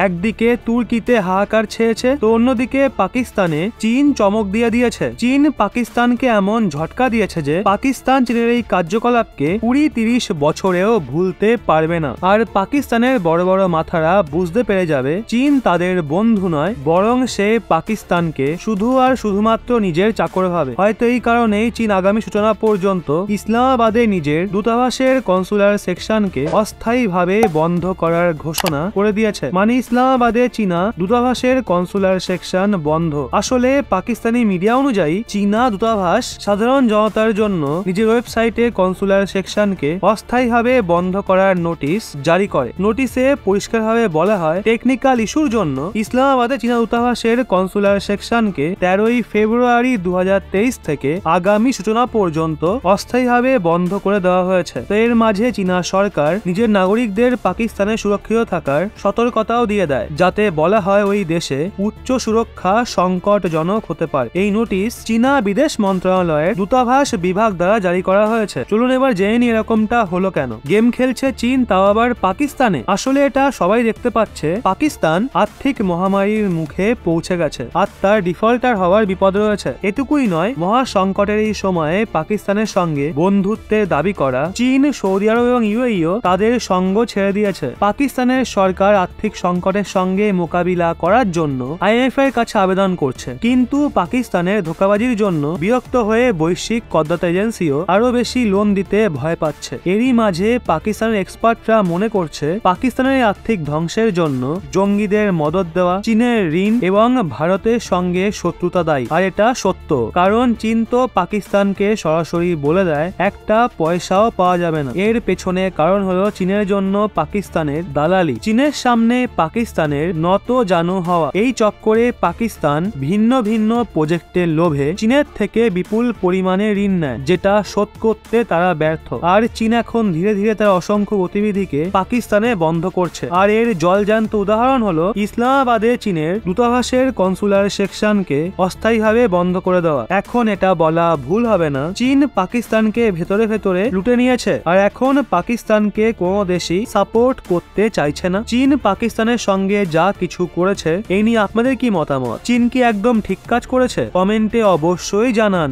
একদিকে তুর্কিতে হাহাকার ছেয়েছে, তো অন্যদিকে পাকিস্তানে চীন চমক দিয়ে দিয়েছে। চীন পাকিস্তানকে এমন ঝটকা দিয়েছে যে পাকিস্তান চীনের এই কার্যকলাপকে 20-30 বছরেও ভুলতে পারবে না। আর পাকিস্তানের বড় বড় মাথারা বুঝতে পেরে যাবে চীন তাদের বন্ধু নয়, বরং সে পাকিস্তানকে শুধু আর শুধুমাত্র নিজের চাকর ভাবে। হয়তো এই কারণেই চীন আগামী সূচনা পর্যন্ত ইসলামাবাদে নিজের দূতাবাসের কনসুলার সেকশনকে অস্থায়ীভাবে বন্ধ করার ঘোষণা করে দিয়েছে। মানে ইসলামাবাদে চীনা দূতাবাসের কনসুলার সেকশন বন্ধ। আসলে পাকিস্তানি মিডিয়া অনুযায়ী চীনা দূতাবাস সাধারণ জনতার জন্য নিজের ওয়েবসাইটে কনসুলার সেকশনকে অস্থায়ীভাবে বন্ধ করার নোটিশ জারি করে। নোটিশে পরিষ্কারভাবে বলা হয় টেকনিক্যাল ইস্যুর জন্য ইসলামাবাদে চীনা দূতাবাসের কনসুলার সেকশনকে 13 ফেব্রুয়ারি 2023 থেকে আগামী সূচনা পর্যন্ত অস্থায়ীভাবে বন্ধ করে দেওয়া হয়েছে। তো এর মাঝে চীনা সরকার নিজের নাগরিকদের পাকিস্তানে সুরক্ষিত থাকার সতর্কতাও দিয়ে দেয়, যাতে বলা হয় ওই দেশে উচ্চ সুরক্ষা সংকটজনক হতে পারে। এই নোটিশ চীনা বিদেশ মন্ত্রণালয়ের দূতাবাস বিভাগ দ্বারা জারি করা হয়েছে। চলুন এবার জেনে নিই এরকমটা হলো কেন। গেম খেলছে চীন, তাও আবার পাকিস্তানে। আসলে এটা সবাই দেখতে পাচ্ছে পাকিস্তান আর্থিক মহামারীর মুখে পৌঁছে গেছে আর তার ডিফল্টার হওয়ার বিপদ রয়েছে। এটুকুই নয়, মহা সংকটের এই সময়ে পাকিস্তানের সঙ্গে বন্ধুত্বের দাবি করা চীন, সৌদি আরব এবং ইউএইও তাদের সঙ্গ ছেড়ে দিয়েছে। পাকিস্তানের সরকার আর্থিক সংকটের সঙ্গে মোকাবিলা করার জন্য IMF এর কাছে আবেদন করছে, কিন্তু পাকিস্তানের ধোঁকাবাজির জন্য বিরক্ত হয়ে বৈশ্বিক করদাতা এজেন্সিও আরো বেশি লোন দিতে ভয় পাচ্ছে। এরই মাঝে পাকিস্তানের এক্সপার্টরা মনে করছে পাকিস্তানের আর্থিক ধ্বংসের জন্য জঙ্গিদের মদদ দেওয়া, চীনের ঋণ এবং ভারতের সঙ্গে শত্রুতা দায়ী। আর এটা সত্য, কারণ চীন তো পাকিস্তানকে সরাসরি বলে দেয় একটা পয়সাও পাওয়া যাবে না। এর পেছনে কারণ হলো চীনের জন্য পাকিস্তানের দালালি, চীনের সামনে পাকিস্তানের নত জানু হওয়া। এই চক্করে পাকিস্তান ভিন্ন ভিন্ন প্রজেক্টের লোভে চীনের থেকে বিপুল পরিমাণে ঋণ নেয়, যেটা শোধ করতে তারা ব্যর্থ। আর চীন এখন ধীরে ধীরে তার অসংখ্য গতিবিধিকে পাকিস্তানে বন্ধ করছে। আর এর জলজান্ত উদাহরণ হলো ইসলামাবাদে চীনের দূতাবাসের কনসুলার সেকশনকে অস্থায়ীভাবে বন্ধ করে দেওয়া। এখন এটা বলা ভুল হবে না চীন পাকিস্তানকে ভেতরে ভেতরে লুটে নিয়েছে, আর এখন পাকিস্তানকে কোনো দেশই সাপোর্ট করতে চাইছে না। চীন পাকিস্তানের সঙ্গে যা কিছু করেছে এই নিয়ে আপনাদের কি মতামত? চীন কি একদম ঠিক কাজ করেছে? কমেন্টে অবশ্যই জানান।